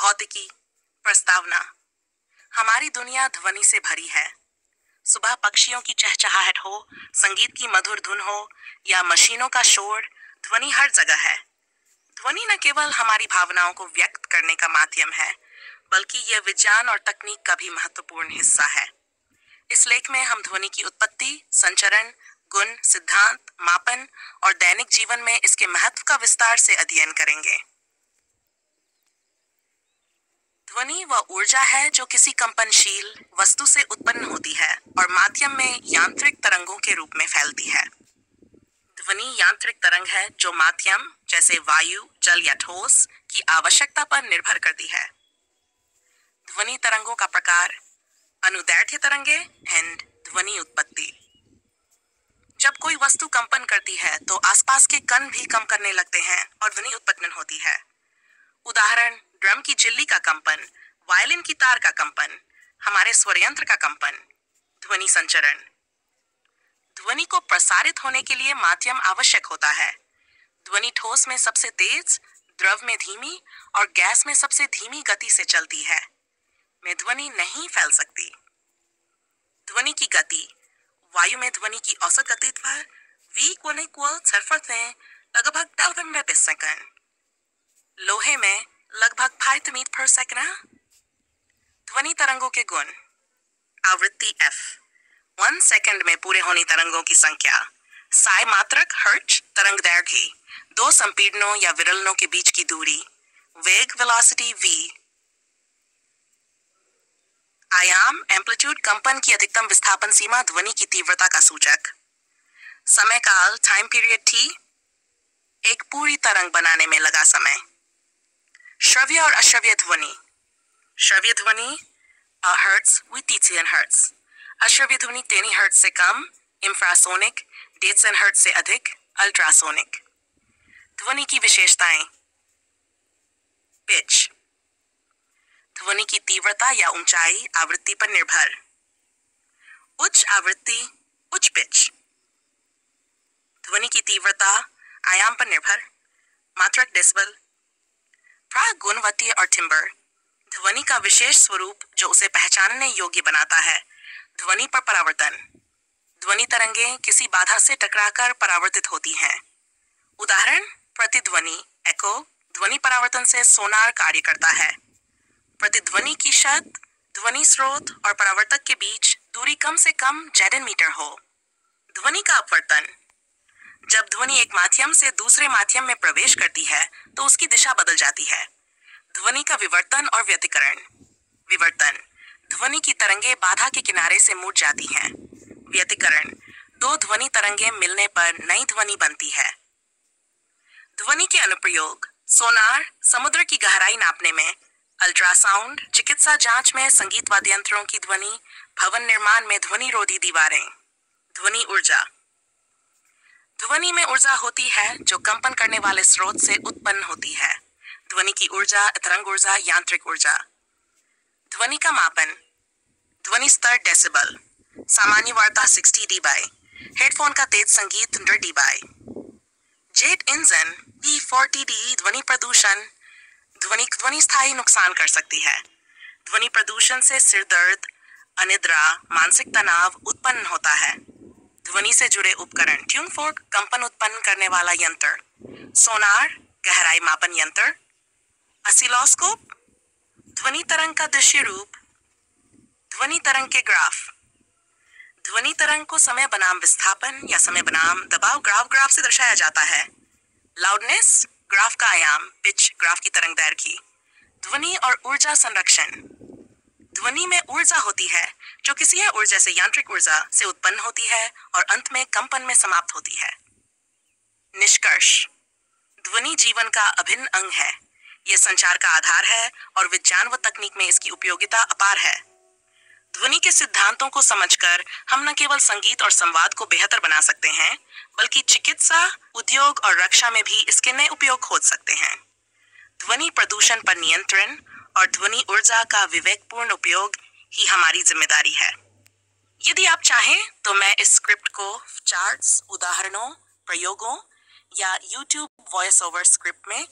भौतिकी, प्रस्तावना। हमारी दुनिया ध्वनि से भरी है। सुबह पक्षियों की चहचहाहट हो, संगीत की मधुर धुन हो या मशीनों का शोर, ध्वनि हर जगह है। ध्वनि न केवल हमारी भावनाओं को व्यक्त करने का माध्यम है, बल्कि यह विज्ञान और तकनीक का भी महत्वपूर्ण हिस्सा है। इस लेख में हम ध्वनि की उत्पत्ति, संचरण, गुण, सिद्धांत, मापन और दैनिक जीवन में इसके महत्व का विस्तार से अध्ययन करेंगे। ध्वनि वह ऊर्जा है जो किसी कंपनशील वस्तु से उत्पन्न होती है और माध्यम में यांत्रिक तरंगों के रूप में फैलती है। ध्वनि यांत्रिक तरंग है जो माध्यम जैसे वायु, जल या ठोस की आवश्यकता पर निर्भर करती है। ध्वनि तरंगों का प्रकार: अनुदैर्ध्य तरंगे एंड ध्वनि उत्पत्ति। जब कोई वस्तु कंपन करती है तो आसपास के कण भी कम करने लगते हैं और ध्वनि उत्पन्न होती है। उदाहरण: ड्रम की झिल्ली का कंपन, वायलिन की तार का कंपन, हमारे स्वरयंत्र का कंपन। ध्वनि संचरण: ध्वनि को प्रसारित होने के लिए माध्यम आवश्यक होता है। ध्वनि ठोस में सबसे तेज, द्रव में धीमी और गैस में सबसे धीमी गति से चलती है। में ध्वनि नहीं फैल सकती। ध्वनि की गति: वायु में ध्वनि की औसत गति पर v लगभग 12 लोहे में लगभग 5 मीटर पर सेकंड। ध्वनि तरंगों के गुण: आवृत्ति f, 1 सेकंड में पूरे होनी तरंगों की संख्या। साई मात्रक हर्ट्ज, तरंग दैर्घ्य, 2 संपीड़नों या विरलनों के बीच की दूरी। वेग वेलोसिटी v। आयाम एम्पलीट्यूड, कंपन की अधिकतम विस्थापन सीमा ध्वनि की तीव्रता का सूचक। समय काल टाइम पीरियड t, एक पूरी तरंग बनाने में लगा समय। श्रव्य और अश्रव्य ध्वनि: श्रव्य ध्वनि हर्ट्ज with 10 हर्ट्ज, अश्रव्य ध्वनि 10 हर्ट्ज से कम, इंफ्रासोनिक, 150 हर्ट्ज से अधिक, अल्ट्रासोनिक। ध्वनि की विशेषताएं: पिच: ध्वनि की तीव्रता या ऊंचाई आवृत्ति पर निर्भर। उच्च आवृत्ति, उच्च पिच। ध्वनि की तीव्रता आयाम पर निर्भर। मात्रक डेसिबल। प्राग गुणवत्तीय और टिम्बर: ध्वनि का विशेष स्वरूप जो उसे पहचानने योग्य बनाता है। ध्वनि पर परावर्तन: ध्वनि तरंगें किसी बाधा से टकराकर परावर्तित होती हैं। उदाहरण: प्रतिध्वनि एको, ध्वनि परावर्तन से सोनार कार्य करता है। प्रतिध्वनि की शर्त: ध्वनि स्रोत और परावर्तक के बीच दूरी कम से कम Zn मीटर हो। ध्वनि का अपवर्तन: जब ध्वनि एक माध्यम से दूसरे माध्यम में प्रवेश करती है तो उसकी दिशा बदल जाती है। ध्वनि का विवर्तन और व्यतिकरण। विवर्तन: ध्वनि की तरंगें बाधा के किनारे से मुड़ जाती हैं। व्यतिकरण: 2 ध्वनि तरंगें मिलने पर नई ध्वनि बनती है। ध्वनि के अनुप्रयोग: सोनार, समुद्र की गहराई नापने में। अल्ट्रासाउंड, चिकित्सा जांच में संगीत वाद्य यंत्रों की ध्वनि। भवन निर्माण में ध्वनि रोधी दीवारें। ध्वनि ऊर्जा: ध्वनि में ऊर्जा होती है जो कंपन करने वाले स्रोत से उत्पन्न होती है। ध्वनि की ऊर्जा, तरंग ऊर्जा, यांत्रिक ऊर्जा। ध्वनि का मापन: ध्वनि स्तर डेसिबल, सामान्य वार्ता 60 dBi, हेडफोन का तेज संगीत 100 dBi। जेट इंजन E40D ध्वनि प्रदूषण: ध्वनि स्थायी नुकसान कर सकती है। ध्वनि प्रदूषण से सिर दर्द, अनिद्रा, मानसिक तनाव उत्पन्न होता है। ध्वनि से जुड़े उपकरण: ट्यून फोर्क, कंपन उत्पन्न करने वाला यंत्र। सोनार, गहराई मापन यंत्र। ऑसिलोस्कोप, ध्वनि तरंग का दृश्य रूप। ध्वनि तरंग के ग्राफ: ध्वनि तरंग को समय बनाम विस्थापन या समय बनाम दबाव ग्राफ से दर्शाया जाता है। लाउडनेस, ग्राफ का आयाम। पिच, ग्राफ की तरंग दैर्घ्य। ध्वनि और ऊर्जा संरक्षण: ध्वनि में ऊर्जा होती है जो किसी ऊर्जा से यांत्रिक ऊर्जा से उत्पन्न होती है और अंत में कंपन में समाप्त होती है। निष्कर्ष: ध्वनि जीवन का अभिन्न अंग है। यह संचार का आधार है और विज्ञान व तकनीक में इसकी उपयोगिता अपार है। ध्वनि के सिद्धांतों को समझकर हम न केवल संगीत और संवाद को बेहतर बना सकते हैं, बल्कि चिकित्सा, उद्योग और रक्षा में भी इसके नए उपयोग खोज सकते हैं। ध्वनि प्रदूषण पर नियंत्रण और ध्वनि ऊर्जा का विवेकपूर्ण उपयोग ही हमारी जिम्मेदारी है। यदि आप चाहें तो मैं इस स्क्रिप्ट को चार्ट्स, उदाहरणों, प्रयोगों या YouTube वॉइस ओवर स्क्रिप्ट में